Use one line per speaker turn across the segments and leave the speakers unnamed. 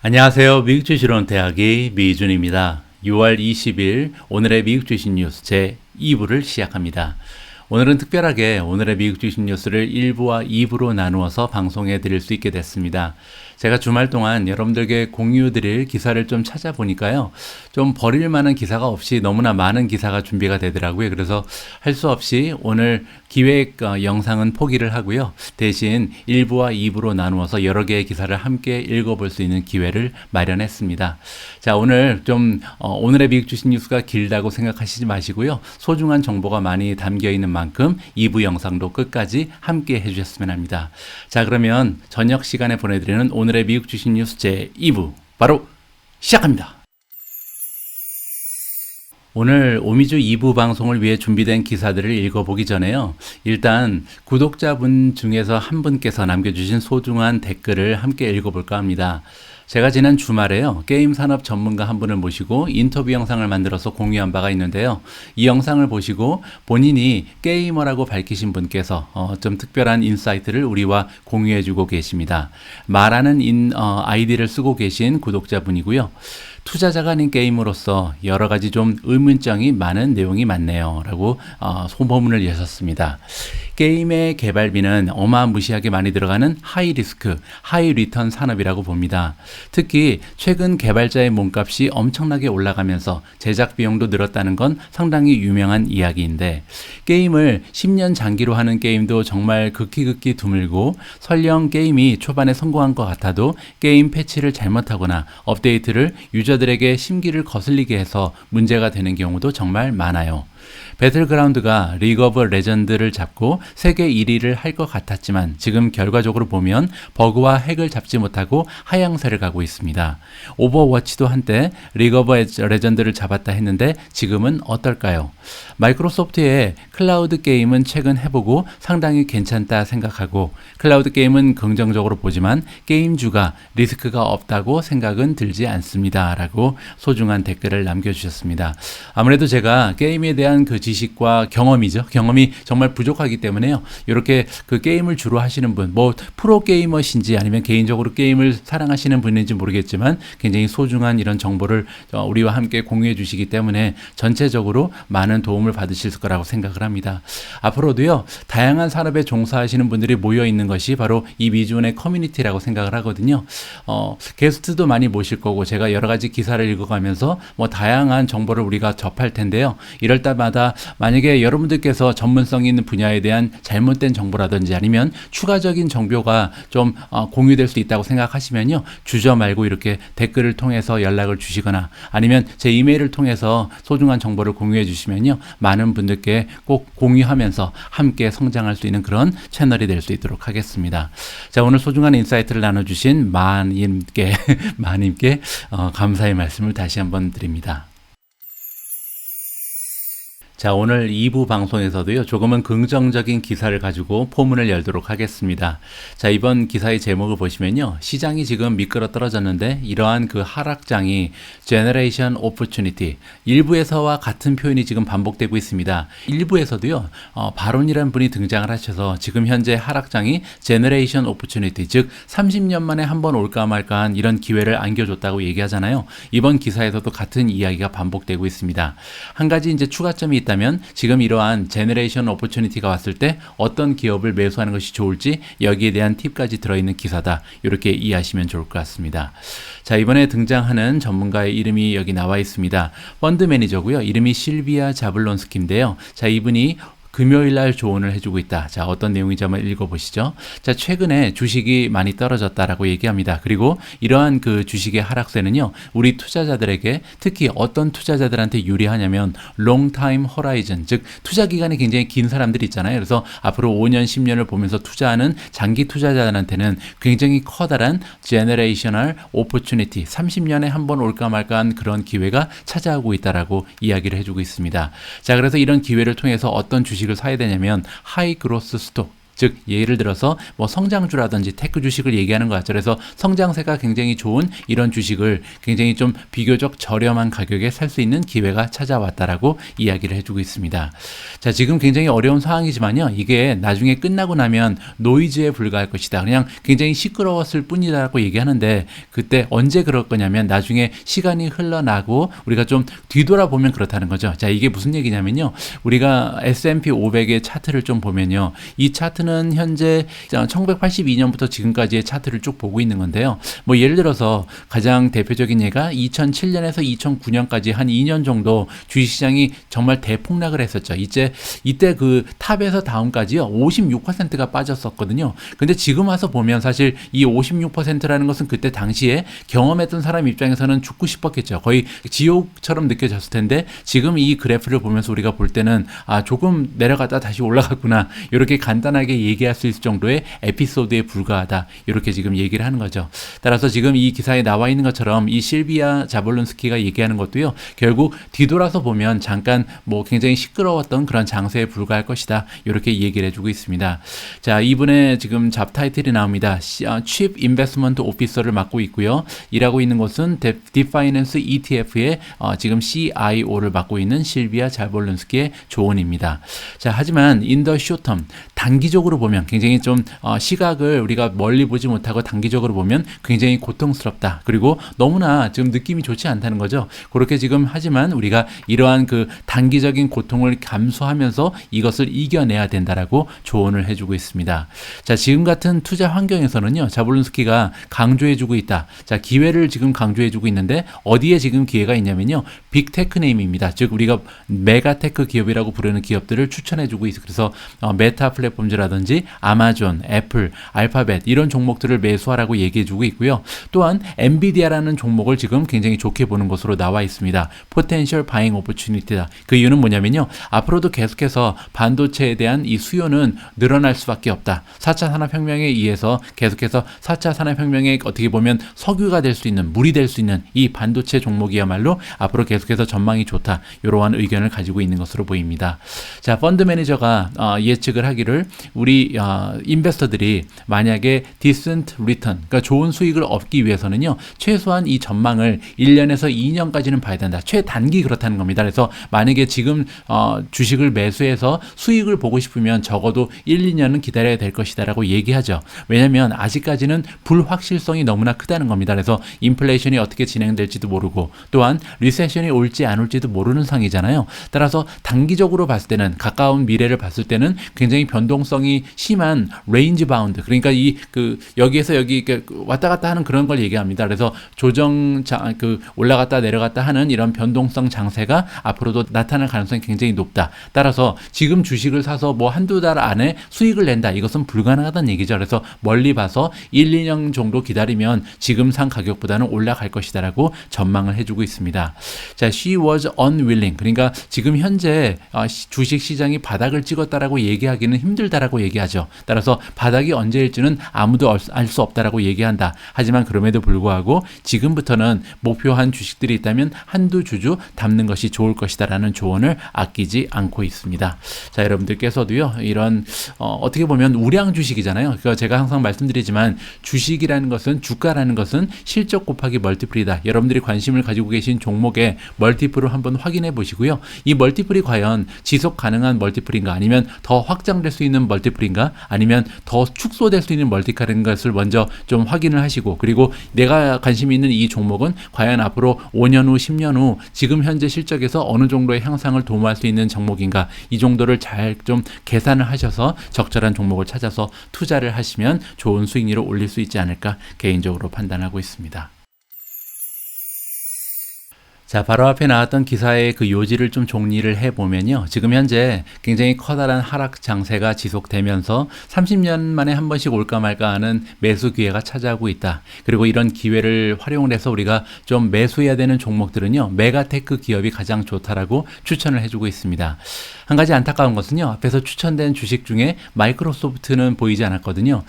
안녕하세요. 미국 주식론 대학의 미준입니다. 6월 20일 오늘의 미국 주식 뉴스 제 2부를 시작합니다. 오늘은 특별하게 오늘의 미국 주식 뉴스를 1부와 2부로 나누어서 방송해 드릴 수 있게 됐습니다. 제가 주말 동안 여러분들께 공유 드릴 기사를 좀 찾아보니까요. 좀 버릴 만한 기사가 없이 너무나 많은 기사가 준비가 되더라고요. 그래서 할 수 없이 오늘 기획 영상은 포기를 하고요. 대신 1부와 2부로 나누어서 여러 개의 기사를 함께 읽어볼 수 있는 기회를 마련했습니다. 자, 오늘 오늘의 미국 주식 뉴스가 길다고 생각하시지 마시고요. 소중한 정보가 많이 담겨 있는 만큼 2부 영상도 끝까지 함께 해주셨으면 합니다. 자, 그러면 저녁 시간에 보내드리는 오늘의 미국 주식 뉴스 제 2부 바로 시작합니다. 오늘 오미주 2부 방송을 위해 준비된 기사들을 읽어보기 전에요. 일단 구독자분 중에서 한 분께서 남겨주신 소중한 댓글을 함께 읽어볼까 합니다. 제가 지난 주말에요. 게임 산업 전문가 한 분을 모시고 인터뷰 영상을 만들어서 공유한 바가 있는데요. 이 영상을 보시고 본인이 게이머라고 밝히신 분께서 좀 특별한 인사이트를 우리와 공유해주고 계십니다. 말하는 아이디를 쓰고 계신 구독자분이고요. 투자자가 아닌 게임으로서 여러 가지 좀 의문점이 많은 내용이 많네요. 라고 소모문을 여셨습니다. 게임의 개발비는 어마무시하게 많이 들어가는 하이 리스크, 하이 리턴 산업이라고 봅니다. 특히 최근 개발자의 몸값이 엄청나게 올라가면서 제작 비용도 늘었다는 건 상당히 유명한 이야기인데 게임을 10년 장기로 하는 게임도 정말 극히 드물고 설령 게임이 초반에 성공한 것 같아도 게임 패치를 잘못하거나 업데이트를 유저들에게 심기를 거슬리게 해서 문제가 되는 경우도 정말 많아요. 배틀그라운드가 리그 오브 레전드를 잡고 세계 1위를 할 것 같았지만 지금 결과적으로 보면 버그와 핵을 잡지 못하고 하향세를 가고 있습니다. 오버워치도 한때 리그 오브 레전드를 잡았다 했는데 지금은 어떨까요? 마이크로소프트의 클라우드 게임은 최근 해보고 상당히 괜찮다 생각하고 클라우드 게임은 긍정적으로 보지만 게임주가 리스크가 없다고 생각은 들지 않습니다. 라고 소중한 댓글을 남겨주셨습니다. 아무래도 제가 게임에 대한 그 지식과 경험이 정말 부족하기 때문에요. 이렇게 그 게임을 주로 하시는 분, 프로 게이머신지 아니면 개인적으로 게임을 사랑하시는 분인지 모르겠지만 굉장히 소중한 이런 정보를 우리와 함께 공유해 주시기 때문에 전체적으로 많은 도움을 받으실 거라고 생각을 합니다. 앞으로도요, 다양한 산업에 종사하시는 분들이 모여 있는 것이 바로 이 미주원의 커뮤니티라고 생각을 하거든요. 게스트도 많이 모실 거고 제가 여러 가지 기사를 읽어가면서 다양한 정보를 우리가 접할 텐데요. 이럴 때마다 만약에 여러분들께서 전문성 있는 분야에 대한 잘못된 정보라든지 아니면 추가적인 정보가 좀 공유될 수 있다고 생각하시면요. 주저 말고 이렇게 댓글을 통해서 연락을 주시거나 아니면 제 이메일을 통해서 소중한 정보를 공유해 주시면요. 많은 분들께 꼭 공유하면서 함께 성장할 수 있는 그런 채널이 될 수 있도록 하겠습니다. 자, 오늘 소중한 인사이트를 나눠주신 마님께 감사의 말씀을 다시 한번 드립니다. 자, 오늘 2부 방송에서도요, 조금은 긍정적인 기사를 가지고 포문을 열도록 하겠습니다. 자, 이번 기사의 제목을 보시면요, 시장이 지금 미끄러 떨어졌는데 이러한 그 하락장이 제너레이션 오퍼튜니티, 일부에서와 같은 표현이 지금 반복되고 있습니다. 일부에서도요, 바론이라는 분이 등장을 하셔서 지금 현재 하락장이 제너레이션 오퍼튜니티, 즉 30년 만에 한번 올까 말까한 이런 기회를 안겨줬다고 얘기하잖아요. 이번 기사에서도 같은 이야기가 반복되고 있습니다. 한 가지 이제 추가점이 있다면 지금 이러한 제너레이션 오퍼튜니티가 왔을 때 어떤 기업을 매수하는 것이 좋을지 여기에 대한 팁까지 들어있는 기사다. 이렇게 이해하시면 좋을 것 같습니다. 자, 이번에 등장하는 전문가의 이름이 여기 나와 있습니다. 펀드 매니저고요. 이름이 실비아 자블론스키인데요. 자, 이분이 금요일 날 조언을 해주고 있다. 자, 어떤 내용인지 한번 읽어보시죠. 자, 최근에 주식이 많이 떨어졌다라고 얘기합니다. 그리고 이러한 그 주식의 하락세는요, 우리 투자자들에게 특히 어떤 투자자들한테 유리하냐면 long time horizon, 즉 투자 기간이 굉장히 긴 사람들이 있잖아요. 그래서 앞으로 5년, 10년을 보면서 투자하는 장기 투자자들한테는 굉장히 커다란 generational opportunity, 30년에 한 번 올까 말까한 그런 기회가 찾아오고 있다라고 이야기를 해주고 있습니다. 자, 그래서 이런 기회를 통해서 어떤 주식을 사야 되냐면 하이 그로스 스톡, 즉 예를 들어서 뭐 성장주라든지 테크 주식을 얘기하는 것 같죠. 그래서 성장세가 굉장히 좋은 이런 주식을 굉장히 좀 비교적 저렴한 가격에 살 수 있는 기회가 찾아왔다라고 이야기를 해주고 있습니다. 자, 지금 굉장히 어려운 상황이지만요. 이게 나중에 끝나고 나면 노이즈에 불과할 것이다. 그냥 굉장히 시끄러웠을 뿐이다라고 얘기하는데 그때 언제 그럴 거냐면 나중에 시간이 흘러나고 우리가 좀 뒤돌아보면 그렇다는 거죠. 자, 이게 무슨 얘기냐면요. 우리가 S&P 500의 차트를 좀 보면요. 이 차트는 현재 1982년부터 지금까지의 차트를 쭉 보고 있는 건데요. 뭐 예를 들어서 가장 대표적인 예가 2007년에서 2009년까지 한 2년 정도 주식시장이 정말 대폭락을 했었죠. 이때 그 탑에서 다운까지요. 56%가 빠졌었거든요. 근데 지금 와서 보면 사실 이 56%라는 것은 그때 당시에 경험했던 사람 입장에서는 죽고 싶었겠죠. 거의 지옥처럼 느껴졌을 텐데 지금 이 그래프를 보면서 우리가 볼 때는 조금 내려갔다 다시 올라갔구나. 이렇게 간단하게 얘기할 수 있을 정도의 에피소드에 불과하다. 이렇게 지금 얘기를 하는 거죠. 따라서 지금 이 기사에 나와 있는 것처럼 이 실비아 자볼론스키가 얘기하는 것도요. 결국 뒤돌아서 보면 잠깐 뭐 굉장히 시끄러웠던 그런 장세에 불과할 것이다. 이렇게 얘기를 해주고 있습니다. 자, 이분의 지금 잡 타이틀이 나옵니다. Chief Investment Officer를 맡고 있고요. 일하고 있는 곳은 디파이낸스 ETF의 지금 CIO를 맡고 있는 실비아 자볼론스키의 조언입니다. 자, 하지만 in the short term, 단기적으로 보면 굉장히 좀 시각을 우리가 멀리 보지 못하고 단기적으로 보면 굉장히 고통스럽다. 그리고 너무나 지금 느낌이 좋지 않다는 거죠. 그렇게 지금 하지만 우리가 이러한 그 단기적인 고통을 감수하면서 이것을 이겨내야 된다라고 조언을 해주고 있습니다. 자, 지금 같은 투자 환경에서는요, 자볼론스키가 강조해주고 있다. 자, 기회를 지금 강조해주고 있는데 어디에 지금 기회가 있냐면요, 빅테크 네임입니다. 즉 우리가 메가테크 기업이라고 부르는 기업들을 추천해주고 있어요. 그래서 메타 플랫폼즈라든지 아마존, 애플, 알파벳 이런 종목들을 매수하라고 얘기해주고 있고요. 또한 엔비디아라는 종목을 지금 굉장히 좋게 보는 것으로 나와 있습니다. 포텐셜 바잉 오퍼추니티다. 그 이유는 뭐냐면요, 앞으로도 계속해서 반도체에 대한 이 수요는 늘어날 수밖에 없다. 4차 산업혁명에 의해서 계속해서 4차 산업혁명에 어떻게 보면 석유가 될 수 있는, 물이 될 수 있는 이 반도체 종목이야말로 앞으로 계속해서 전망이 좋다. 이러한 의견을 가지고 있는 것으로 보입니다. 자, 펀드 매니저가 예측을 하기를 우리 인베스터들이 만약에 decent return, 그러니까 좋은 수익을 얻기 위해서는요, 최소한 이 전망을 1년에서 2년까지는 봐야 된다. 최단기 그렇다는 겁니다. 그래서 만약에 지금 주식을 매수해서 수익을 보고 싶으면 적어도 1, 2년은 기다려야 될 것이다라고 얘기하죠. 왜냐하면 아직까지는 불확실성이 너무나 크다는 겁니다. 그래서 인플레이션이 어떻게 진행될지도 모르고 또한 리세션이 올지 안 올지도 모르는 상황이잖아요. 따라서 단기적으로 봤을 때는, 가까운 미래를 봤을 때는 굉장히 변동성이 심한 레인지 바운드, 그러니까 여기에서 여기 왔다 갔다 하는 그런 걸 얘기합니다. 그래서 올라갔다 내려갔다 하는 이런 변동성 장세가 앞으로도 나타날 가능성이 굉장히 높다. 따라서 지금 주식을 사서 뭐 한두 달 안에 수익을 낸다. 이것은 불가능하다는 얘기죠. 그래서 멀리 봐서 1, 2년 정도 기다리면 지금 산 가격보다는 올라갈 것이다라고 전망을 해주고 있습니다. 자, she was unwilling. 그러니까 지금 현재 주식 시장이 바닥을 찍었다라고 얘기하기는 힘들다라고 얘기하죠. 따라서 바닥이 언제일지는 아무도 알 수 없다라고 얘기한다. 하지만 그럼에도 불구하고 지금부터는 목표한 주식들이 있다면 한두 주주 담는 것이 좋을 것이다라는 조언을 아끼지 않고 있습니다. 자, 여러분들께서도요, 이런 어떻게 보면 우량 주식이잖아요. 그러니까 제가 항상 말씀드리지만 주식이라는 것은, 주가라는 것은 실적 곱하기 멀티플이다. 여러분들이 관심을 가지고 계신 종목의 멀티플을 한번 확인해 보시고요. 이 멀티플이 과연 지속 가능한 멀티플인가, 아니면 더 확장될 수 있는 멀티플인가, 아니면 더 축소될 수 있는 멀티플인 것을 먼저 좀 확인을 하시고, 그리고 내가 관심이 있는 이 종목은 과연 앞으로 5년 후, 10년 후 지금 현재 실적에서 어느 정도의 향상을 도모할 수 있는 종목인가, 이 정도를 잘 좀 계산을 하셔서 적절한 종목을 찾아서 투자를 하시면 좋은 수익률을 올릴 수 있지 않을까 개인적으로 판단하고 있습니다. 자, 바로 앞에 나왔던 기사의 그 요지를 좀 정리를 해보면요. 지금 현재 굉장히 커다란 하락 장세가 지속되면서 30년 만에 한 번씩 올까 말까 하는 매수 기회가 찾아오고 있다. 그리고 이런 기회를 활용을 해서 우리가 좀 매수해야 되는 종목들은요, 메가테크 기업이 가장 좋다라고 추천을 해주고 있습니다. 한 가지 안타까운 것은요, 앞에서 추천된 주식 중에 마이크로소프트는 보이지 않았거든요.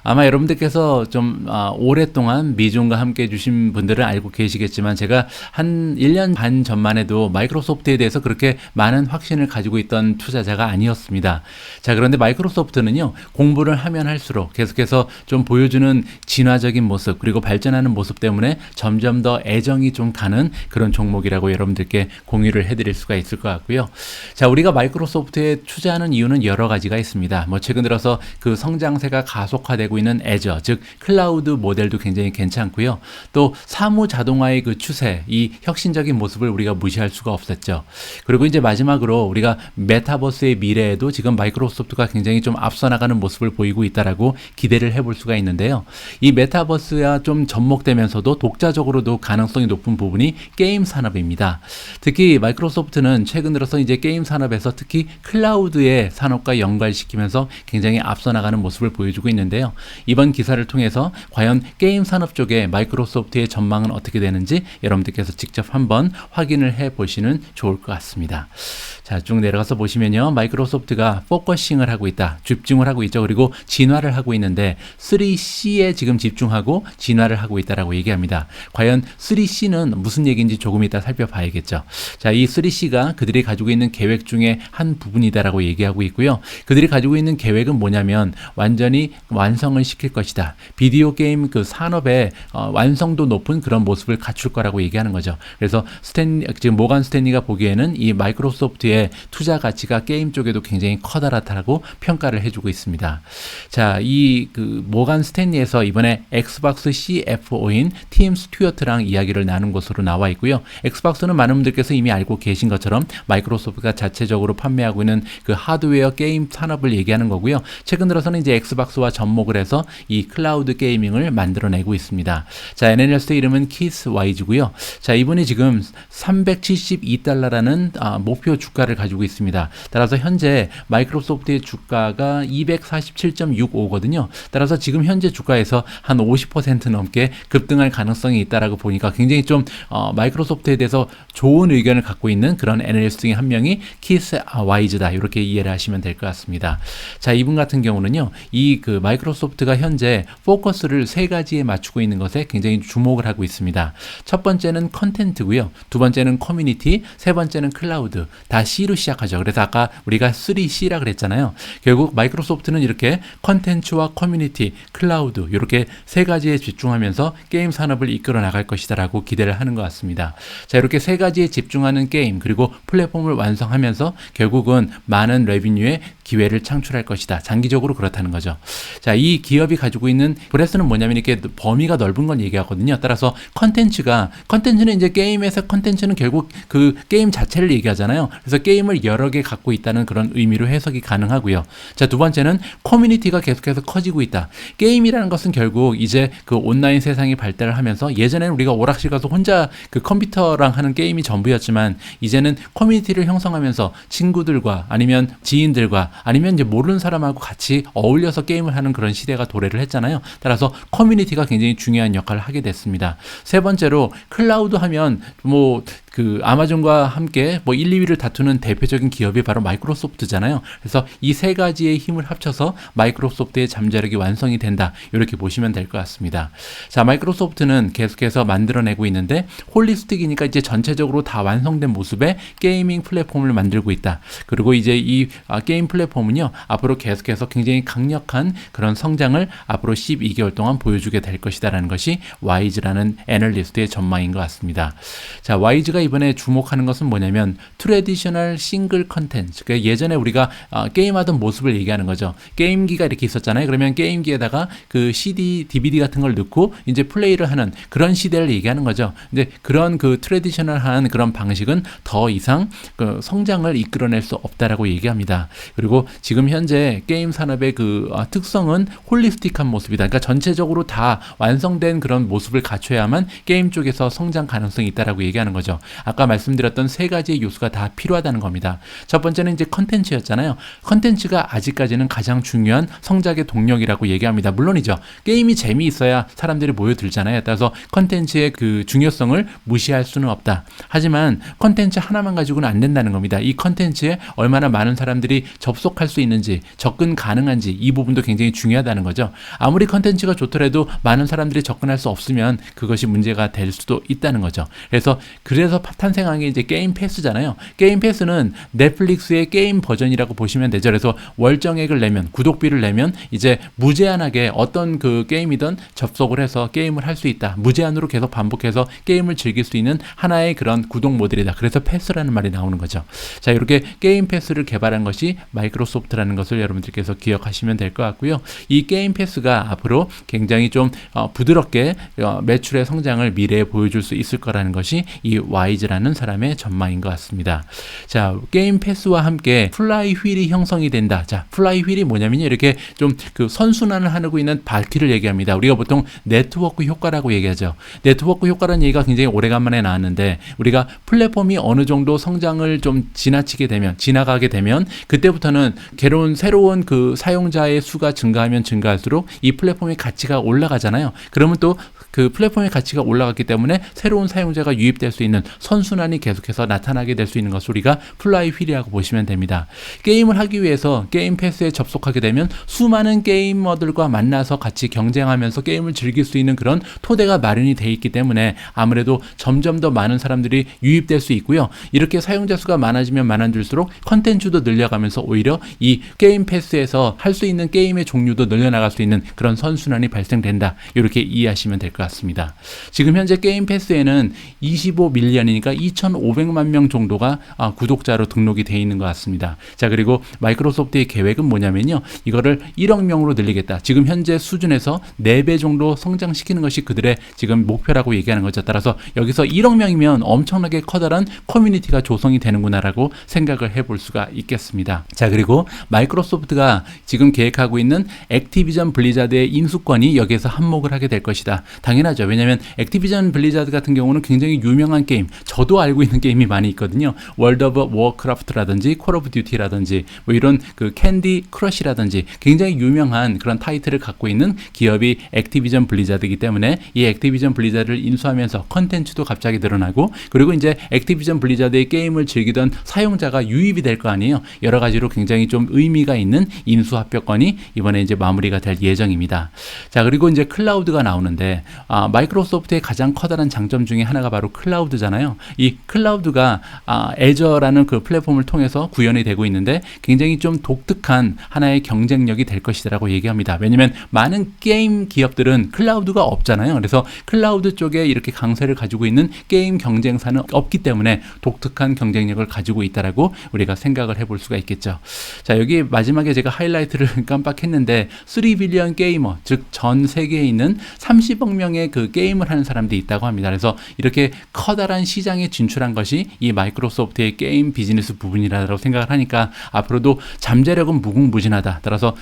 아마 여러분들께서 좀 오랫동안 미중과 함께 해주신 분들은 알고 계시겠지만 제가 한 1년 반 전만 해도 마이크로소프트에 대해서 그렇게 많은 확신을 가지고 있던 투자자가 아니었습니다. 자, 그런데 마이크로소프트는요, 공부를 하면 할수록 계속해서 좀 보여주는 진화적인 모습 그리고 발전하는 모습 때문에 점점 더 애정이 좀 가는 그런 종목이라고 여러분들께 공유를 해드릴 수가 있을 것 같고요. 자, 우리가 마이크로소프트에 투자하는 이유는 여러 가지가 있습니다. 뭐 최근 들어서 그 성장세가 가속화되고 있는 애저, 즉 클라우드 모델도 굉장히 괜찮고요. 또 사무 자동화의 그 추세, 이 혁신적인 모습을 우리가 무시할 수가 없었죠. 그리고 이제 마지막으로 우리가 메타버스의 미래에도 지금 마이크로소프트가 굉장히 좀 앞서 나가는 모습을 보이고 있다라고 기대를 해볼 수가 있는데요. 이 메타버스야 좀 접목되면서도 독자적으로도 가능성이 높은 부분이 게임 산업입니다. 특히 마이크로소프트는 최근 들어서 이제 게임 산업에서 특히 클라우드의 산업과 연관시키면서 굉장히 앞서 나가는 모습을 보여주고 있는데요. 이번 기사를 통해서 과연 게임 산업 쪽에 마이크로소프트의 전망은 어떻게 되는지 여러분들께서 직접 한번 확인을 해 보시면 좋을 것 같습니다. 자, 쭉 내려가서 보시면요. 마이크로소프트가 포커싱을 하고 있다. 집중을 하고 있죠. 그리고 진화를 하고 있는데 3C에 지금 집중하고 진화를 하고 있다라고 얘기합니다. 과연 3C는 무슨 얘기인지 조금 이따 살펴봐야겠죠. 자, 이 3C가 그들이 가지고 있는 계획 중에 한 부분이다라고 얘기하고 있고요. 그들이 가지고 있는 계획은 뭐냐면 완전히 완성을 시킬 것이다. 비디오 게임 그 산업의 완성도 높은 그런 모습을 갖출 거라고 얘기하는 거죠. 그래서 지금 모간 스탠리가 보기에는 이 마이크로소프트의 투자 가치가 게임 쪽에도 굉장히 커다랗다고 평가를 해주고 있습니다. 자, 이 그 모간 스탠리에서 이번에 엑스박스 CFO인 팀 스튜어트랑 이야기를 나눈 것으로 나와 있고요. 엑스박스는 많은 분들께서 이미 알고 계신 것처럼 마이크로소프트가 자체적으로 판매하고 있는 그 하드웨어 게임 산업을 얘기하는 거고요. 최근 들어서는 이제 엑스박스와 접목을 해서 이 클라우드 게이밍을 만들어내고 있습니다. 자, 애널리스트 이름은 키스 와이즈고요. 자, 이분이 지금 $372라는 목표 주가를 가지고 있습니다. 따라서 현재 마이크로소프트의 주가가 247.65거든요. 따라서 지금 현재 주가에서 한 50% 넘게 급등할 가능성이 있다라고 보니까 굉장히 좀 마이크로소프트에 대해서 좋은 의견을 갖고 있는 그런 애널리스트 중에 한 명이 키스 와이즈다. 이렇게 이해를 하시면 될 것 같습니다. 자, 이분 같은 경우는요, 이 그 마이크로소프트가 현재 포커스를 세 가지에 맞추고 있는 것에 굉장히 주목을 하고 있습니다. 첫 번째는 컨텐츠고요. 두 번째는 커뮤니티, 세 번째는 클라우드. 다 C로 시작하죠. 그래서 아까 우리가 3C라 그랬잖아요. 결국 마이크로소프트는 이렇게 컨텐츠와 커뮤니티, 클라우드 이렇게 세 가지에 집중하면서 게임 산업을 이끌어 나갈 것이다라고 기대를 하는 것 같습니다. 자, 이렇게 세 가지에 집중하는 게임 그리고 플랫폼을 완성하면서 결국은 많은 레비뉴의 기회를 창출할 것이다. 장기적으로 그렇다는 거죠. 자, 이 기업이 가지고 있는 브레스는 뭐냐면 이렇게 범위가 넓은 건 얘기하거든요. 따라서 컨텐츠는 이제 게임에서 컨텐츠는 결국 그 게임 자체를 얘기하잖아요. 그래서 게임을 여러 개 갖고 있다는 그런 의미로 해석이 가능하고요. 자, 두 번째는 커뮤니티가 계속해서 커지고 있다. 게임이라는 것은 결국 이제 그 온라인 세상이 발달을 하면서 예전에는 우리가 오락실 가서 혼자 그 컴퓨터랑 하는 게임이 전부였지만 이제는 커뮤니티를 형성하면서 친구들과 아니면 지인들과 아니면 이제 모르는 사람하고 같이 어울려서 게임을 하는 그런 시대가 도래를 했잖아요. 따라서 커뮤니티가 굉장히 중요한 역할을 하게 됐습니다. 세 번째로 클라우드 하면 뭐 그 아마존과 함께 뭐 1, 2위를 다투는 대표적인 기업이 바로 마이크로소프트잖아요. 그래서 이 세 가지의 힘을 합쳐서 마이크로소프트의 잠재력이 완성이 된다. 이렇게 보시면 될 것 같습니다. 자, 마이크로소프트는 계속해서 만들어내고 있는데 홀리스틱이니까 이제 전체적으로 다 완성된 모습의 게이밍 플랫폼을 만들고 있다. 그리고 이제 이 게임 플랫폼은요, 앞으로 계속해서 굉장히 강력한 그런 성장을 앞으로 12개월 동안 보여주게 될 것이다라는 것이 와이즈라는 애널리스트의 전망인 것 같습니다. 자, 와이즈가 이번에 주목하는 것은 뭐냐면 트래디셔널 싱글 컨텐츠. 그러니까 예전에 우리가 게임하던 모습을 얘기하는 거죠. 게임기가 이렇게 있었잖아요. 그러면 게임기에다가 그 CD, DVD 같은 걸 넣고 이제 플레이를 하는 그런 시대를 얘기하는 거죠. 근데 그런 그 트래디셔널한 그런 방식은 더 이상 그 성장을 이끌어낼 수 없다라고 얘기합니다. 그리고 지금 현재 게임 산업의 그 특성은 홀리스틱한 모습이다. 그러니까 전체적으로 다 완성된 그런 모습을 갖춰야만 게임 쪽에서 성장 가능성이 있다라고 얘기하는 거죠. 아까 말씀드렸던 세 가지의 요소가 다 필요하다는 겁니다. 첫 번째는 이제 컨텐츠였잖아요. 컨텐츠가 아직까지는 가장 중요한 성장의 동력이라고 얘기합니다. 물론이죠. 게임이 재미있어야 사람들이 모여들잖아요. 따라서 컨텐츠의 그 중요성을 무시할 수는 없다. 하지만 컨텐츠 하나만 가지고는 안 된다는 겁니다. 이 컨텐츠에 얼마나 많은 사람들이 접속할 수 있는지, 접근 가능한지 이 부분도 굉장히 중요하다는 거죠. 아무리 컨텐츠가 좋더라도 많은 사람들이 접근할 수 없으면 그것이 문제가 될 수도 있다는 거죠. 그래서 탄생한 게 이제 게임 패스잖아요. 게임 패스는 넷플릭스의 게임 버전이라고 보시면 되죠. 그래서 월정액을 내면, 구독비를 내면 이제 무제한하게 어떤 그 게임이든 접속을 해서 게임을 할 수 있다. 무제한으로 계속 반복해서 게임을 즐길 수 있는 하나의 그런 구독 모델이다. 그래서 패스라는 말이 나오는 거죠. 자, 이렇게 게임 패스를 개발한 것이 마이크로소프트라는 것을 여러분들께서 기억하시면 될 것 같고요. 이 게임 패스가 앞으로 굉장히 좀 부드럽게 매출의 성장을 미래에 보여줄 수 있을 거라는 것이 이 와이즈라는 사람의 전망인 것 같습니다. 자, 게임 패스와 함께 플라이 휠이 형성이 된다. 자, 플라이 휠이 뭐냐면요. 이렇게 좀 그 선순환을 하고 있는 바퀴를 얘기합니다. 우리가 보통 네트워크 효과라고 얘기하죠. 네트워크 효과라는 얘기가 굉장히 오래간만에 나왔는데 우리가 플랫폼이 어느 정도 성장을 좀 지나가게 되면 그때부터는 새로운 그 사용자의 수가 증가하면 증가할수록 이 플랫폼의 가치가 올라가잖아요. 그러면 또 그 플랫폼의 가치가 올라갔기 때문에 새로운 사용자가 유입될 수 있는 선순환이 계속해서 나타나게 될 수 있는 것을 우리가 플라이 휠이라고 보시면 됩니다. 게임을 하기 위해서 게임 패스에 접속하게 되면 수많은 게이머들과 만나서 같이 경쟁하면서 게임을 즐길 수 있는 그런 토대가 마련이 돼 있기 때문에 아무래도 점점 더 많은 사람들이 유입될 수 있고요. 이렇게 사용자 수가 많아지면 많아질수록 컨텐츠도 늘려가면서 오히려 이 게임 패스에서 할 수 있는 게임의 종류도 늘려나갈 수 있는 그런 선순환이 발생된다. 이렇게 이해하시면 될 것 같습니다. 지금 현재 게임 패스에는 25밀리언이니까 2,500만 명 정도가 구독자로 등록이 되어 있는 것 같습니다. 자, 그리고 마이크로소프트의 계획은 뭐냐면요. 이거를 1억 명으로 늘리겠다. 지금 현재 수준에서 4배 정도 성장시키는 것이 그들의 지금 목표라고 얘기하는 거죠. 따라서 여기서 1억 명이면 엄청나게 커다란 커뮤니티가 조성이 되는구나라고 생각을 해볼 수가 있겠습니다. 자, 그리고 마이크로소프트가 지금 계획하고 있는 액티비전 블리자드의 인수권이 여기에서 한몫을 하게 될 것이다. 당연하죠. 왜냐하면 액티비전 블리자드 같은 경우는 굉장히 유명한 게임, 저도 알고 있는 게임이 많이 있거든요. 월드 오브 워크래프트라든지 콜 오브 듀티라든지 뭐 이런 그 캔디 크러쉬라든지 굉장히 유명한 그런 타이틀을 갖고 있는 기업이 액티비전 블리자드이기 때문에 이 액티비전 블리자드를 인수하면서 컨텐츠도 갑자기 늘어나고 그리고 이제 액티비전 블리자드의 게임을 즐기던 사용자가 유입이 될 거 아니에요. 여러 가지로 굉장히 좀 의미가 있는 인수합병권이 이번에 이제 마무리가 될 예정입니다. 자, 그리고 이제 클라우드가 나오는데 마이크로소프트의 가장 커다란 장점 중에 하나가 바로 클라우드잖아요. 이 클라우드가 애저라는 그 플랫폼을 통해서 구현이 되고 있는데 굉장히 좀 독특한 하나의 경쟁력이 될 것이라고 얘기합니다. 왜냐하면 많은 게임 기업들은 클라우드가 없잖아요. 그래서 클라우드 쪽에 이렇게 강세를 가지고 있는 게임 경쟁사는 없기 때문에 독특한 경쟁력을 가지고 있다라고 우리가 생각을 해볼 수가 있겠죠. 자, 여기 마지막에 제가 하이라이트를 깜빡했는데 3빌리언 게이머, 즉 전 세계에 있는 30억 명의 그 게임을 하는 사람들이 있다고 합니다. 그래서 이렇게 커다란 시장에 진출한 것이 이 마이크로소프트의 게임 비즈니스 부분이라고 생각을 하니까 앞으로도 잠재력은 무궁무진하다. 따라서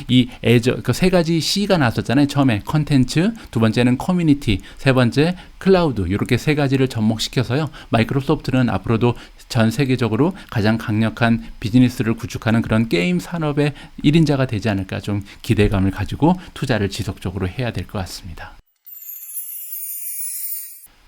이 애저 그 세 가지 C가 나왔었잖아요. 처음에 컨텐츠, 두 번째는 커뮤니티, 세 번째 클라우드, 이렇게 세 가지를 접목시켜서요. 마이크로소프트는 앞으로도 전 세계적으로 가장 강력한 비즈니스를 구축하는 그런 게임 산업의 1인자가 되지 않을까 좀 기대감을 가지고 투자를 지속적으로 해야 될 것 같습니다.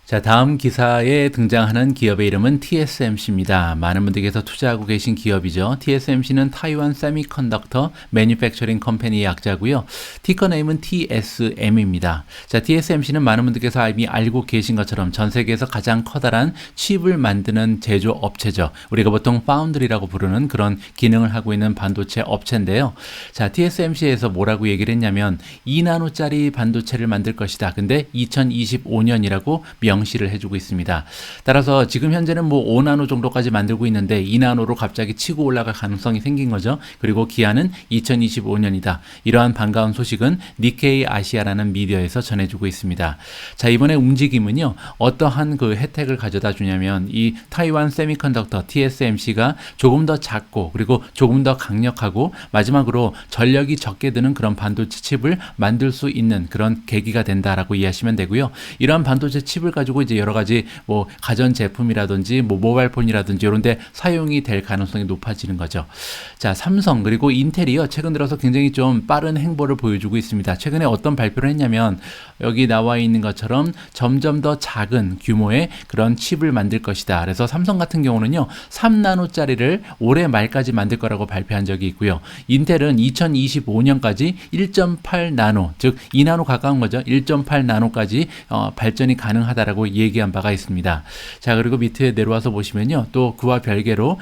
자, 다음 기사에 등장하는 기업의 이름은 TSMC입니다. 많은 분들께서 투자하고 계신 기업이죠. TSMC는 타이완 세미컨덕터 매뉴팩처링 컴퍼니의 약자고요. 티커 네임은 TSM입니다. 자, TSMC는 많은 분들께서 이미 알고 계신 것처럼 전 세계에서 가장 커다란 칩을 만드는 제조 업체죠. 우리가 보통 파운드리라고 부르는 그런 기능을 하고 있는 반도체 업체인데요. 자, TSMC에서 뭐라고 얘기를 했냐면 2나노짜리 반도체를 만들 것이다. 근데 2025년이라고 명시를 해주고 있습니다. 따라서 지금 현재는 뭐 5나노 정도까지 만들고 있는데 2나노로 갑자기 치고 올라갈 가능성이 생긴 거죠. 그리고 기한은 2025년이다. 이러한 반가운 소식은 니케이 아시아라는 미디어에서 전해주고 있습니다. 자, 이번에 움직임은요, 어떠한 그 혜택을 가져다 주냐면 이 타이완 세미컨덕터 TSMC가 조금 더 작고 그리고 조금 더 강력하고 마지막으로 전력이 적게 드는 그런 반도체 칩을 만들 수 있는 그런 계기가 된다라고 이해하시면 되고요. 이러한 반도체 칩을 가지고 해가지고 이제 여러 가지 뭐 가전 제품이라든지 뭐 모바일 폰이라든지 이런 데 사용이 될 가능성이 높아지는 거죠. 자, 삼성 그리고 인텔이요. 최근 들어서 굉장히 좀 빠른 행보를 보여주고 있습니다. 최근에 어떤 발표를 했냐면 여기 나와 있는 것처럼 점점 더 작은 규모의 그런 칩을 만들 것이다. 그래서 삼성 같은 경우는요. 3나노짜리를 올해 말까지 만들 거라고 발표한 적이 있고요. 인텔은 2025년까지 1.8나노, 즉 2나노 가까운 거죠. 1.8나노까지 발전이 가능하다라고 얘기한 바가 있습니다. 자, 그리고 밑에 내려와서 보시면요. 또 그와 별개로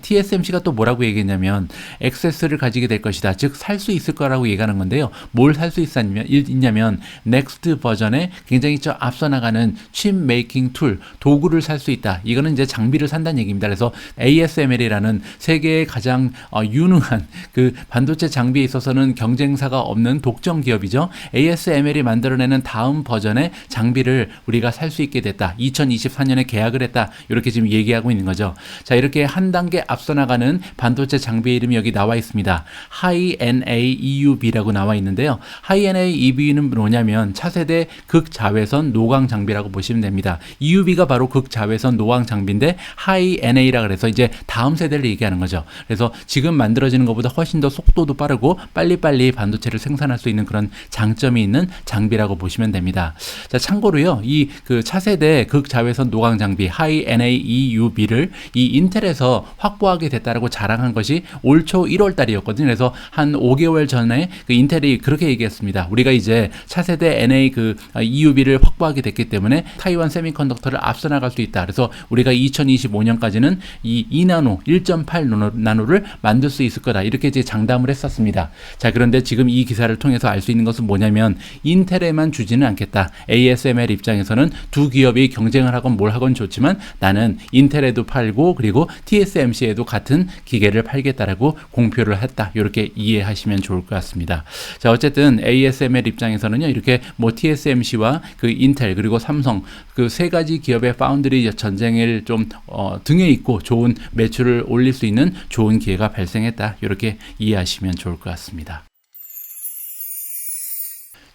TSMC가 또 뭐라고 얘기했냐면 액세스를 가지게 될 것이다. 즉 살 수 있을 거라고 얘기하는 건데요. 뭘 살 수 있냐면 넥스트 버전에 굉장히 앞서 나가는 칩 메이킹 툴, 도구를 살 수 있다. 이거는 이제 장비를 산다는 얘기입니다. 그래서 ASML이라는 세계의 가장 유능한 그 반도체 장비에 있어서는 경쟁사가 없는 독점 기업이죠. ASML이 만들어내는 다음 버전의 장비를 우리가 살 수 있게 됐다. 2024년에 계약을 했다. 이렇게 지금 얘기하고 있는 거죠. 자, 이렇게 한 단계 앞서 나가는 반도체 장비 이름이 여기 나와 있습니다. High-NA EUV라고 나와 있는데요. High-NA EUV는 뭐냐면 차세대 극자외선 노광 장비라고 보시면 됩니다. EUV가 바로 극자외선 노광 장비인데 High-NA라 그래서 이제 다음 세대를 얘기하는 거죠. 그래서 지금 만들어지는 것보다 훨씬 더 속도도 빠르고 빨리빨리 반도체를 생산할 수 있는 그런 장점이 있는 장비라고 보시면 됩니다. 자, 참고로요. 이 그 차세대 극자외선 노광 장비 High-NA EUV를 이 인텔에서 확보하게 됐다라고 자랑한 것이 올 초 1월 달이었거든요. 그래서 한 5개월 전에 그 인텔이 그렇게 얘기했습니다. 우리가 이제 차세대 NA 그 EUV를 확보하게 됐기 때문에 타이완 세미컨덕터를 앞서 나갈 수 있다. 그래서 우리가 2025년까지는 이 2나노, 1.8나노를 만들 수 있을 거다. 이렇게 이제 장담을 했었습니다. 자, 그런데 지금 이 기사를 통해서 알 수 있는 것은 뭐냐면 인텔에만 주지는 않겠다. ASML 입장에서는 두 기업이 경쟁을 하건 뭘 하건 좋지만 나는 인텔에도 팔고 그리고 TSMC에도 같은 기계를 팔겠다라고 공표를 했다. 이렇게 이해하시면 좋을 것 같습니다. 자, 어쨌든 ASML 입장에서는요. 이렇게 뭐 TSMC와 그 인텔 그리고 삼성 그 세 가지 기업의 파운드리 전쟁을 좀 등에 잇고 좋은 매출을 올릴 수 있는 좋은 기회가 발생했다. 이렇게 이해하시면 좋을 것 같습니다.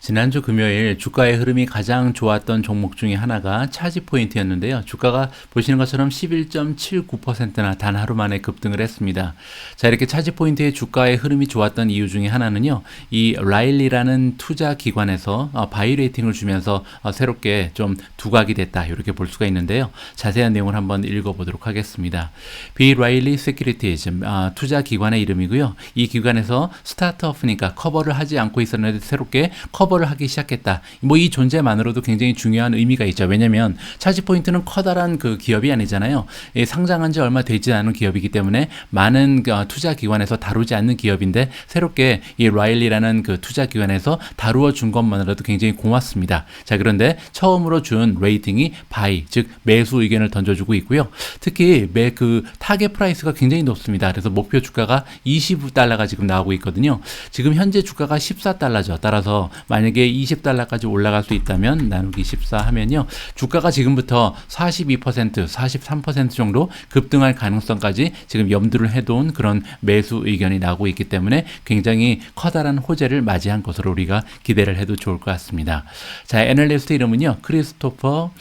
지난주 금요일 주가의 흐름이 가장 좋았던 종목 중에 하나가 차지포인트였는데요. 주가가 보시는 것처럼 11.79%나 단 하루 만에 급등을 했습니다. 자, 이렇게 차지포인트의 주가의 흐름이 좋았던 이유 중에 하나는요. 이 라일리라는 투자 기관에서 바이 레이팅을 주면서 새롭게 좀 두각이 됐다. 이렇게 볼 수가 있는데요. 자세한 내용을 한번 읽어보도록 하겠습니다. B 라일리 세큐리티즈 투자 기관의 이름이고요. 이 기관에서 스타트업이니까 커버를 하지 않고 있었는데 새롭게 커버를 하기 시작했다. 뭐 이 존재만으로도 굉장히 중요한 의미가 있죠. 왜냐하면 차지포인트는 커다란 그 기업이 아니잖아요. 상장한 지 얼마 되지 않은 기업이기 때문에 많은 투자 기관에서 다루지 않는 기업인데 새롭게 이 라일리라는 그 투자 기관에서 다루어 준 것만으로도 굉장히 고맙습니다. 자, 그런데 처음으로 준 레이팅이 바이, 즉 매수 의견을 던져주고 있고요. 특히 그 타겟 프라이스가 굉장히 높습니다. 그래서 목표 주가가 20달러가 지금 나오고 있거든요. 지금 현재 주가가 14달러죠. 따라서 만약에 20달러까지 올라갈 수 있다면 나누기 14 하면요. 주가가 지금부터 42%, 43% 정도 급등할 가능성까지 지금 염두를 해둔 그런 매수 의견이 나오고 있기 때문에 굉장히 커다란 호재를 맞이한 것으로 우리가 기대를 해도 좋을 것 같습니다. 자, 애널리스트 이름은요. 크리스토퍼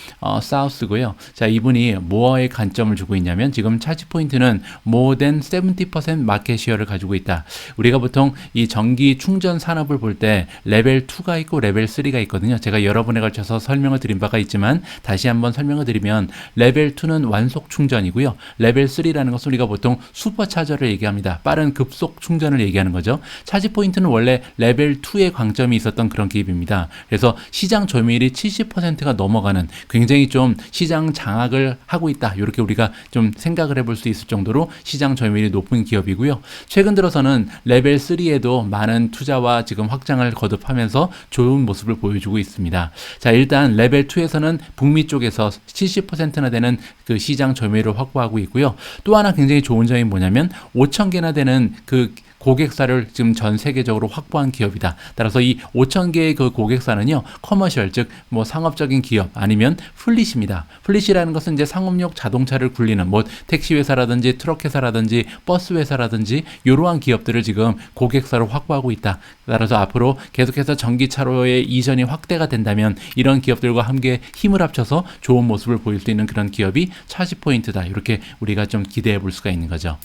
사우스고요. 자, 이분이 뭐의 관점을 주고 있냐면 지금 차지포인트는 more than 70% 마켓 시어를 가지고 있다. 우리가 보통 이 전기 충전 산업을 볼 때 레벨 2가 있고 레벨 3가 있거든요. 제가 여러 번에 걸쳐서 설명을 드린 바가 있지만 다시 한번 설명을 드리면 레벨 2는 완속 충전이고요. 레벨 3라는 것은 우리가 보통 슈퍼차저를 얘기합니다. 빠른 급속 충전을 얘기하는 거죠. 차지 포인트는 원래 레벨 2의 강점이 있었던 그런 기업입니다. 그래서 시장 점유율이 70%가 넘어가는 굉장히 좀 시장 장악을 하고 있다. 이렇게 우리가 좀 생각을 해볼 수 있을 정도로 시장 점유율이 높은 기업이고요. 최근 들어서는 레벨 3에도 많은 투자와 지금 확장을 거듭하면서 좋은 모습을 보여주고 있습니다. 자, 일단 레벨 2에서는 북미 쪽에서 70%나 되는 그 시장 점유율을 확보하고 있고요. 또 하나 굉장히 좋은 점이 뭐냐면 5,000개나 되는 그 고객사를 지금 전 세계적으로 확보한 기업이다. 따라서 이 5,000개의 그 고객사는요, 커머셜, 즉 뭐 상업적인 기업 아니면 플릿입니다. 플릿이라는 것은 이제 상업용 자동차를 굴리는 뭐 택시 회사라든지 트럭 회사라든지 버스 회사라든지 이러한 기업들을 지금 고객사로 확보하고 있다. 따라서 앞으로 계속해서 전기차로의 이전이 확대가 된다면 이런 기업들과 함께 힘을 합쳐서 좋은 모습을 보일 수 있는 그런 기업이 차지포인트다. 이렇게 우리가 좀 기대해 볼 수가 있는 거죠.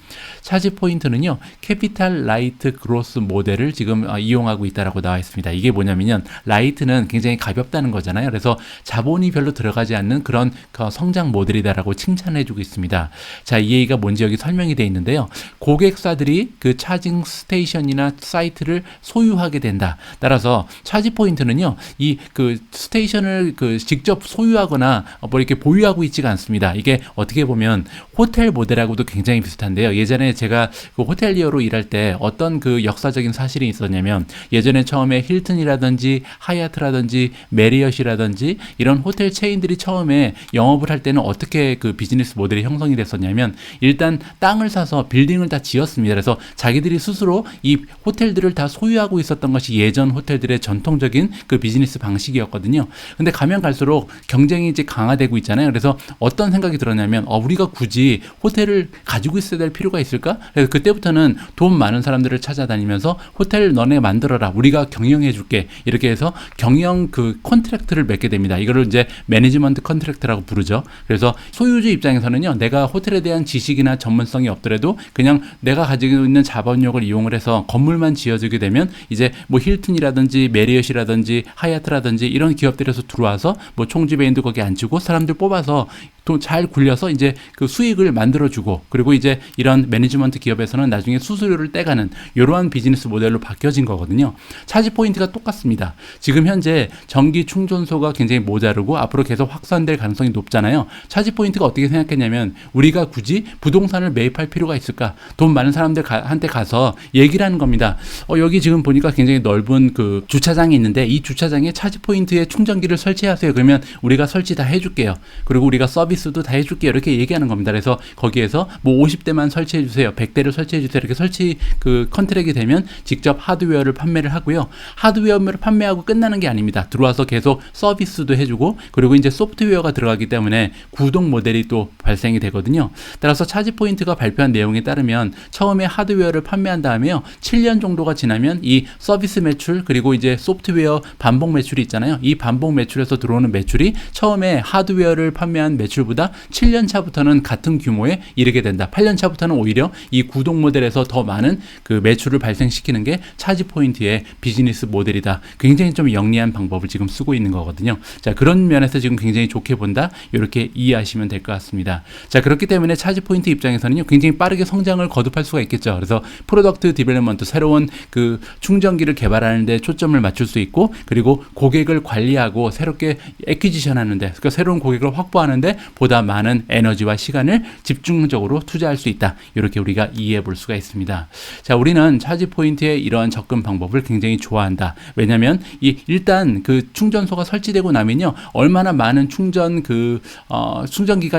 차지포인트는요, 캐피탈 라이트 그로스 모델을 지금 이용하고 있다라고 나와 있습니다. 이게 뭐냐면요, 라이트는 굉장히 가볍다는 거잖아요. 그래서 자본이 별로 들어가지 않는 그런 성장 모델이다라고 칭찬해 주고 있습니다. 자, 이 얘기가 뭔지 여기 설명이 되어 있는데요. 고객사들이 그 차징 스테이션이나 사이트를 소유하게 된다. 따라서 차지 포인트는요, 이 그 스테이션을 그 직접 소유하거나 뭐 이렇게 보유하고 있지가 않습니다. 이게 어떻게 보면 호텔 모델하고도 굉장히 비슷한데요. 예전에 제가 그 호텔리어로 일할 때 어떤 그 역사적인 사실이 있었냐면, 예전에 처음에 힐튼이라든지 하얏트라든지 메리엇이라든지 이런 호텔 체인들이 처음에 영업을 할 때는 어떻게 그 비즈니스 모델이 형성이 됐었냐면, 일단 땅을 사서 빌딩을 다 지었습니다. 그래서 자기들이 스스로 이 호텔들을 다 소유하고 있었던 것이 예전 호텔들의 전통적인 그 비즈니스 방식이었거든요. 근데 가면 갈수록 경쟁이 이제 강화되고 있잖아요. 그래서 어떤 생각이 들었냐면, 우리가 굳이 호텔을 가지고 있어야 될 필요가 있을까? 그래서 그때부터는 돈 많은 사람들을 찾아다니면서 호텔 너네 만들어라, 우리가 경영해 줄게, 이렇게 해서 경영 그 컨트랙트를 맺게 됩니다. 이거를 이제 매니지먼트 컨트랙트라고 부르죠. 그래서 소유주 입장에서는요, 내가 호텔에 대한 지식이나 전문성이 없더라도 그냥 내가 가지고 있는 자본력을 이용을 해서 건물만 지어주게 되면 이제 뭐 힐튼이라든지 메리엇이라든지 하얏트라든지 이런 기업들에서 들어와서 뭐 총지배인도 거기 앉히고 사람들 뽑아서 또 잘 굴려서 이제 그 수익을 만들어주고, 그리고 이제 이런 매니지먼트 기업에서는 나중에 수수료를 떼가는 이러한 비즈니스 모델로 바뀌어진 거거든요. 차지 포인트가 똑같습니다. 지금 현재 전기 충전소가 굉장히 모자르고 앞으로 계속 확산될 가능성이 높잖아요. 차지 포인트가 어떻게 생각했냐면, 우리가 굳이 부동산을 매입할 필요가 있을까? 돈 많은 사람들한테 가서 얘기를 하는 겁니다. 여기 지금 보니까 굉장히 넓은 그 주차장이 있는데 이 주차장에 차지 포인트에 충전기를 설치하세요. 그러면 우리가 설치 다 해줄게요. 그리고 우리가 서비스도 다 해줄게요. 이렇게 얘기하는 겁니다. 그래서 거기에서 뭐 50대만 설치해 주세요, 100대를 설치해 주세요, 이렇게 설치 그 컨트랙이 되면 직접 하드웨어를 판매를 하고요. 하드웨어를 판매하고 끝나는 게 아닙니다. 들어와서 계속 서비스도 해주고, 그리고 이제 소프트웨어가 들어가기 때문에 구독 모델이 또 발생이 되거든요. 따라서 차지 포인트가 발표한 내용에 따르면 처음에 하드웨어를 판매한 다음에요, 7년 정도가 지나면 이 서비스 매출 그리고 이제 소프트웨어 반복 매출이 있잖아요. 이 반복 매출에서 들어오는 매출이 처음에 하드웨어를 판매한 매출보다 7년 차부터는 같은 규모에 이르게 된다. 8년 차부터는 오히려 이 구독 모델에서 더 많은 그 매출을 발생시키는 게 차지 포인트의 비즈니스 모델이다. 굉장히 좀 영리한 방법을 지금 쓰고 있는 거거든요. 자, 그런 면에서 지금 굉장히 좋게 본다. 이렇게 이해하시면 될 것 같습니다. 자, 그렇기 때문에 차지 포인트 입장에서는요, 굉장히 빠르게 성장을 거듭할 수가 있겠죠. 그래서 프로덕트 디벨롭먼트, 새로운 그 충전기를 개발하는 데 초점을 맞출 수 있고, 그리고 고객을 관리하고 새롭게 애퀴지션 하는데, 그러니까 새로운 고객을 확보하는데 보다 많은 에너지와 시간을 집중적으로 투자할 수 있다. 이렇게 우리가 이해해 볼 수가 있습니다. 자, 우리는 차지 포인트의 이러한 접근 방법을 굉장히 좋아한다. 왜냐하면 일단 그 충전소가 설치되고 나면요, 얼마나 많은 충전기가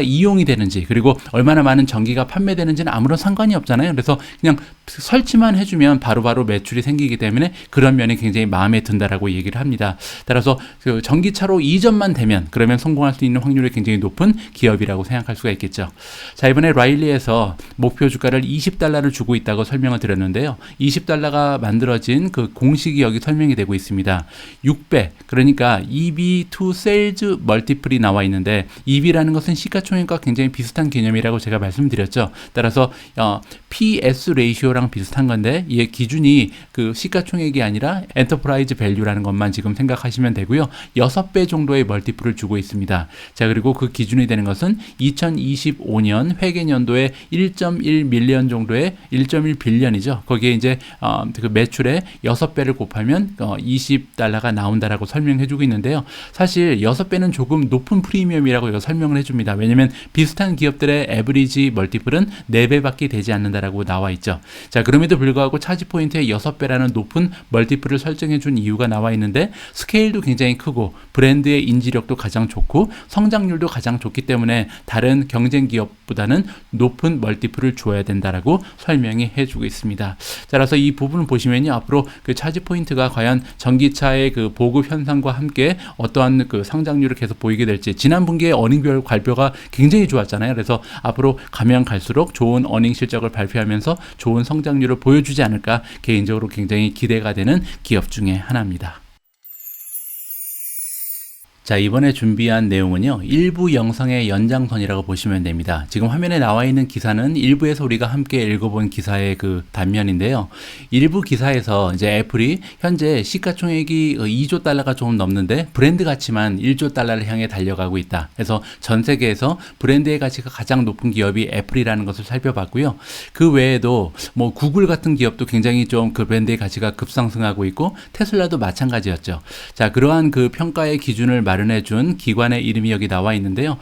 이용이 되는지, 그리고 얼마나 많은 전기가 판매되는지는 아무런 상관이 없잖아요. 그래서 그냥 설치만 해주면 바로바로 매출이 생기기 때문에 그런 면이 굉장히 마음에 든다라고 얘기를 합니다. 따라서 그 전기차로 이전만 되면 그러면 성공할 수 있는 확률이 굉장히 높은 기업이라고 생각할 수가 있겠죠. 자, 이번에 라일리에서 목표 주가를 $20를 주고 있다고 설명을 드렸는데요. $20가 만들어진 그 공식이 여기 설명이 되고 있습니다. 6배, 그러니까 EV to Sales 멀티플이 나와 있는데, EV라는 것은 시가총액과 굉장히 비슷한 개념이라고 제가 말씀드렸죠. 따라서 PS 레이시오랑 비슷한 건데, 이의 기준이 그 시가총액이 아니라 엔터프라이즈 밸류라는 것만 지금 생각하시면 되고요. 6배 정도의 멀티플을 주고 있습니다. 자, 그리고 그 기준이 되는 것은 2025년 회계년도에 1.1 밀리언 정도의 1.1 빌리언이죠. 거기에 이제 그 매출의 6배를 곱하면 $20가 나온다라고 설명해주고 있는데요. 사실 6배는 조금 높은 프리미엄이라고 설명을 해줍니다. 왜냐하면 비슷한 기업들의 에버리지 멀티플은 4배밖에 되지 않는다라고 나와 있죠. 자, 그럼에도 불구하고 차지 포인트의 6배라는 높은 멀티플을 설정해준 이유가 나와 있는데, 스케일도 굉장히 크고 브랜드의 인지력도 가장 좋고 성장률도 가장 좋기 그렇기 때문에 다른 경쟁 기업보다는 높은 멀티플을 줘야 된다라고 설명이 해주고 있습니다. 따라서 이 부분을 보시면요, 앞으로 그 차지 포인트가 과연 전기차의 그 보급 현상과 함께 어떠한 그 상장률을 계속 보이게 될지, 지난 분기에 어닝별 발표가 굉장히 좋았잖아요. 그래서 앞으로 가면 갈수록 좋은 어닝 실적을 발표하면서 좋은 성장률을 보여주지 않을까 개인적으로 굉장히 기대가 되는 기업 중에 하나입니다. 자, 이번에 준비한 내용은요, 일부 영상의 연장선이라고 보시면 됩니다. 지금 화면에 나와 있는 기사는 일부에서 우리가 함께 읽어본 기사의 그 단면인데요. 일부 기사에서 이제 애플이 현재 시가총액이 2조 달러가 조금 넘는데 브랜드 가치만 1조 달러를 향해 달려가고 있다. 그래서 전 세계에서 브랜드의 가치가 가장 높은 기업이 애플이라는 것을 살펴봤고요. 그 외에도 뭐 구글 같은 기업도 굉장히 좀 그 브랜드의 가치가 급상승하고 있고, 테슬라도 마찬가지였죠. 자, 그러한 그 평가의 기준을 마련해준 기관의 이름이 여기 나와 있는데요.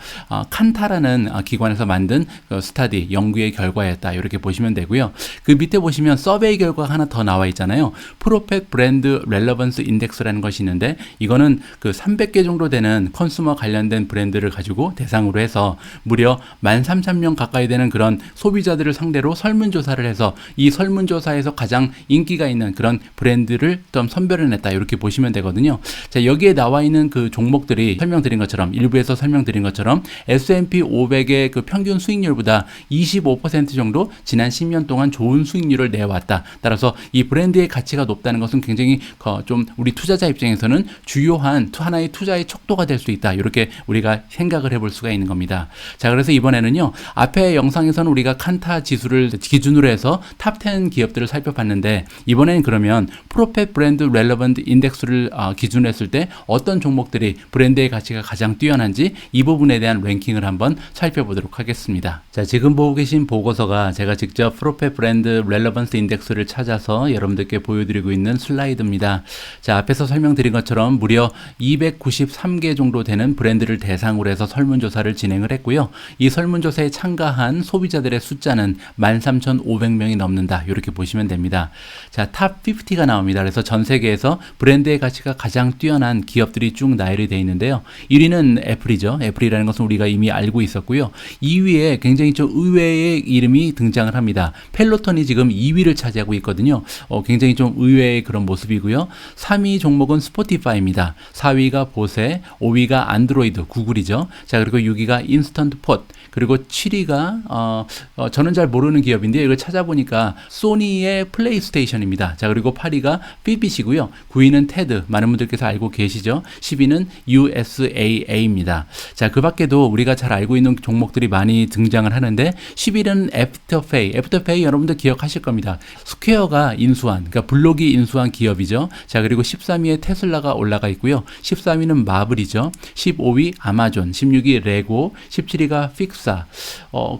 칸타라는 기관에서 만든 스타디, 연구의 결과였다. 이렇게 보시면 되고요. 그 밑에 보시면 서베이 결과가 하나 더 나와 있잖아요. 프로펫 브랜드 렐러번스 인덱스라는 것이 있는데, 이거는 그 300개 정도 되는 컨슈머 관련된 브랜드를 가지고 대상으로 해서 무려 13,000명 가까이 되는 그런 소비자들을 상대로 설문조사를 해서 이 설문조사에서 가장 인기가 있는 그런 브랜드를 좀 선별해냈다. 이렇게 보시면 되거든요. 자, 여기에 나와 있는 그 종목들이 설명드린 것처럼, 일부에서 설명드린 것처럼 S&P 500의 그 평균 수익률보다 25% 정도 지난 10년 동안 좋은 수익률을 내왔다. 따라서 이 브랜드의 가치가 높다는 것은 굉장히 좀 우리 투자자 입장에서는 주요한 하나의 투자의 척도가 될 수 있다. 이렇게 우리가 생각을 해볼 수가 있는 겁니다. 자, 그래서 이번에는요, 앞에 영상에서는 우리가 칸타 지수를 기준으로 해서 탑 10 기업들을 살펴봤는데, 이번에는 그러면 프로펫 브랜드 렐러번트 인덱스를 기준으로 했을 때 어떤 종목들이 브랜드의 가치가 가장 뛰어난지, 이 부분에 대한 랭킹을 한번 살펴보도록 하겠습니다. 자, 지금 보고 계신 보고서가 제가 직접 프로펫 브랜드 렐러번스 인덱스를 찾아서 여러분들께 보여드리고 있는 슬라이드입니다. 자, 앞에서 설명드린 것처럼 무려 293개 정도 되는 브랜드를 대상으로 해서 설문조사를 진행을 했고요. 이 설문조사에 참가한 소비자들의 숫자는 13,500명이 넘는다. 이렇게 보시면 됩니다. 자, 탑 50가 나옵니다. 그래서 전 세계에서 브랜드의 가치가 가장 뛰어난 기업들이 쭉 나열이 되어 있는데요. 1위는 애플이죠. 애플이라는 것은 우리가 이미 알고 있었고요. 2위에 굉장히 좀 의외의 이름이 등장을 합니다. 펠로톤이 지금 2위를 차지하고 있거든요. 굉장히 좀 의외의 그런 모습이고요. 3위 종목은 스포티파이입니다. 4위가 보세, 5위가 안드로이드, 구글이죠. 자, 그리고 6위가 인스턴트 폿, 그리고 7위가 저는 잘 모르는 기업인데 이걸 찾아보니까 소니의 플레이스테이션입니다. 자, 그리고 8위가 핏빗이고요. 9위는 테드, 많은 분들께서 알고 계시죠. 10위는 USAA입니다. 자, 그 밖에도 우리가 잘 알고 있는 종목들이 많이 등장을 하는데, 10위는 애프터페이. 애프터페이 여러분들 기억하실 겁니다. 스퀘어가 인수한, 그러니까 블록이 인수한 기업이죠. 자, 그리고 13위에 테슬라가 올라가 있고요. 13위는 마블이죠. 15위 아마존, 16위 레고, 17위가 픽사,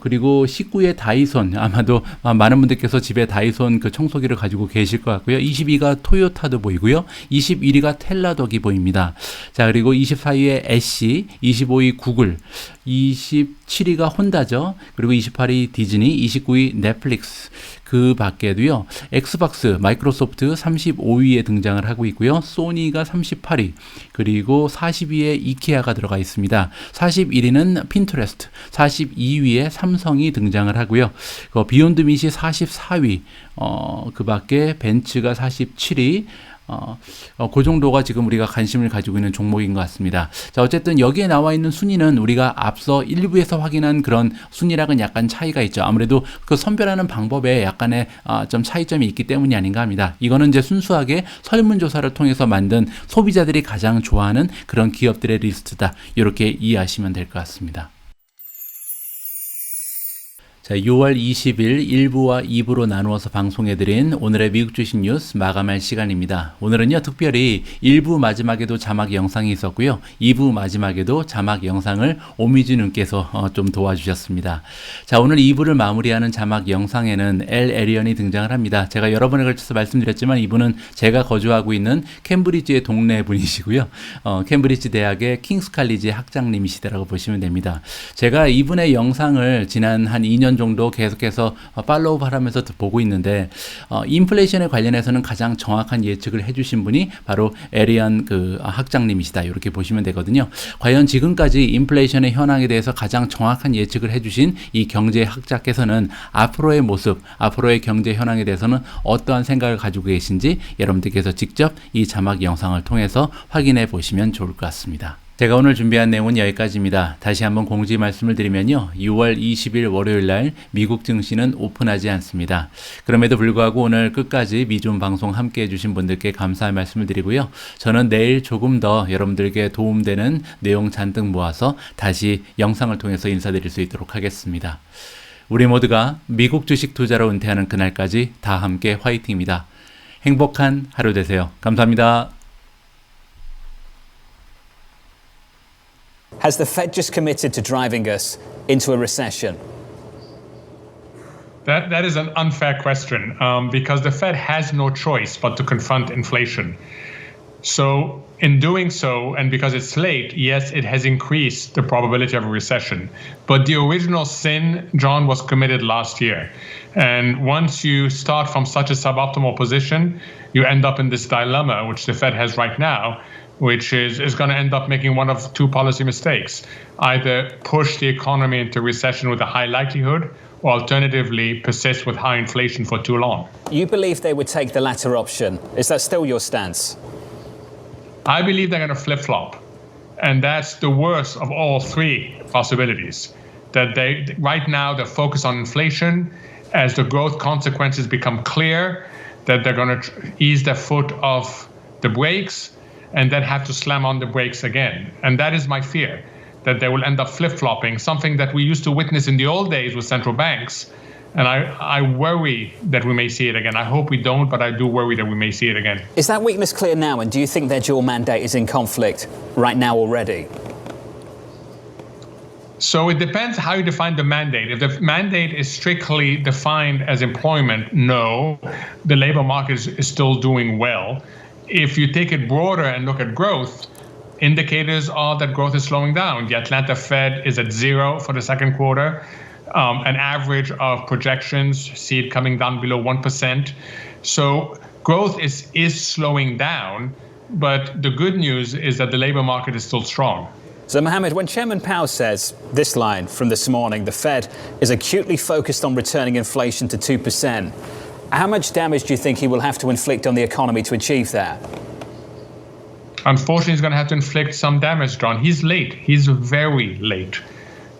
그리고 19위에 다이손. 아마도 많은 분들께서 집에 다이손 그 청소기를 가지고 계실 것 같고요. 22위가 토요타도 보이고요. 21위가 텔라덕이 보입니다. 자, 그리고 24위에 애쉬, 25위 구글, 27위가 혼다죠. 그리고 28위 디즈니, 29위 넷플릭스. 그 밖에도요, 엑스박스, 마이크로소프트 35위에 등장을 하고 있고요. 소니가 38위, 그리고 40위에 이케아가 들어가 있습니다. 41위는 핀트레스트, 42위에 삼성이 등장을 하고요. 비욘드 밋이 44위, 그 밖에 벤츠가 47위, 그 정도가 지금 우리가 관심을 가지고 있는 종목인 것 같습니다. 자, 어쨌든 여기에 나와 있는 순위는 우리가 앞서 일부에서 확인한 그런 순위랑은 약간 차이가 있죠. 아무래도 그 선별하는 방법에 약간의 좀 차이점이 있기 때문이 아닌가 합니다. 이거는 이제 순수하게 설문조사를 통해서 만든 소비자들이 가장 좋아하는 그런 기업들의 리스트다. 이렇게 이해하시면 될 것 같습니다. 자, 6월 20일 1부와 2부로 나누어서 방송해드린 오늘의 미국 주식 뉴스 마감할 시간입니다. 오늘은요, 특별히 1부 마지막에도 자막 영상이 있었고요. 2부 마지막에도 자막 영상을 오미주 님께서 좀 도와주셨습니다. 자, 오늘 2부를 마무리하는 자막 영상에는 엘 에리언이 등장을 합니다. 제가 여러 번에 걸쳐서 말씀드렸지만 이분은 제가 거주하고 있는 캠브리지의 동네 분이시고요. 캠브리지 대학의 킹스 칼리지 학장님이시더라고 보시면 됩니다. 제가 이분의 영상을 지난 한 2년 정도 계속해서 팔로우 하면서 보고 있는데 인플레이션에 관련해서는 가장 정확한 예측을 해주신 분이 바로 에리언 학장님이시다 이렇게 보시면 되거든요. 과연 지금까지 인플레이션의 현황에 대해서 가장 정확한 예측을 해주신 이 경제학자께서는 앞으로의 모습, 앞으로의 경제 현황에 대해서는 어떠한 생각을 가지고 계신지 여러분들께서 직접 이 자막 영상을 통해서 확인해 보시면 좋을 것 같습니다. 제가 오늘 준비한 내용은 여기까지입니다. 다시 한번 공지 말씀을 드리면요. 6월 20일 월요일 날 미국 증시는 오픈하지 않습니다. 그럼에도 불구하고 오늘 끝까지 미존 방송 함께 해주신 분들께 감사의 말씀을 드리고요. 저는 내일 조금 더 여러분들께 도움되는 내용 잔뜩 모아서 다시 영상을 통해서 인사드릴 수 있도록 하겠습니다. 우리 모두가 미국 주식 투자로 은퇴하는 그날까지 다 함께 화이팅입니다. 행복한 하루 되세요. 감사합니다.
Has the Fed just committed to driving us into a recession?
That is an unfair question because the Fed has no choice but to confront inflation. So in doing so, and because it's late, yes, it has increased the probability of a recession. But the original sin, John, was committed last year. And once you start from such a suboptimal position, you end up in this dilemma, which the Fed has right now, which is going to end up making one of two policy mistakes. Either push the economy into recession with a high likelihood, or alternatively persist with high inflation for too long.
You believe they would take the latter option. Is that still your stance?
I believe they're going to flip-flop. And that's the worst of all three possibilities. That right now they're focused on inflation. As the growth consequences become clear, that they're going to ease their foot off the brakes and then have to slam on the brakes again. And that is my fear, that they will end up flip-flopping, something that we used to witness in the old days with central banks. And I worry that we may see it again. I hope we don't, but I do worry that we may see it again.
Is that weakness clear now? And do you think their dual mandate is in conflict right now already?
So it depends how you define the mandate. If the mandate is strictly defined as employment, no, the labor market is still doing well. If you take it broader and look at growth, indicators are that growth is slowing down. The Atlanta Fed is at 0 for the second quarter. An average of projections see it coming down below 1%. So growth is slowing down, but the good news is that the labor market is still strong.
So, Mohammed, when Chairman Powell says this line from this morning, the Fed is acutely focused on returning inflation to 2%, how much damage do you think he will have to inflict on the economy to achieve that?
Unfortunately, he's going to have to inflict some damage, John. He's late. He's very late.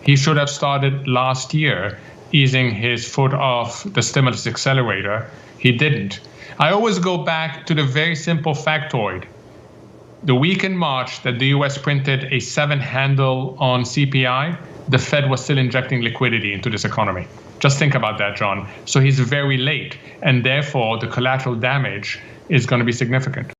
He should have started last year easing his foot off the stimulus accelerator. He didn't. I always go back to the very simple factoid. The week in March that the US printed a 7 handle on CPI, the Fed was still injecting liquidity into this economy. Just think about that, John. So he's very late, and therefore the collateral damage is going to be significant.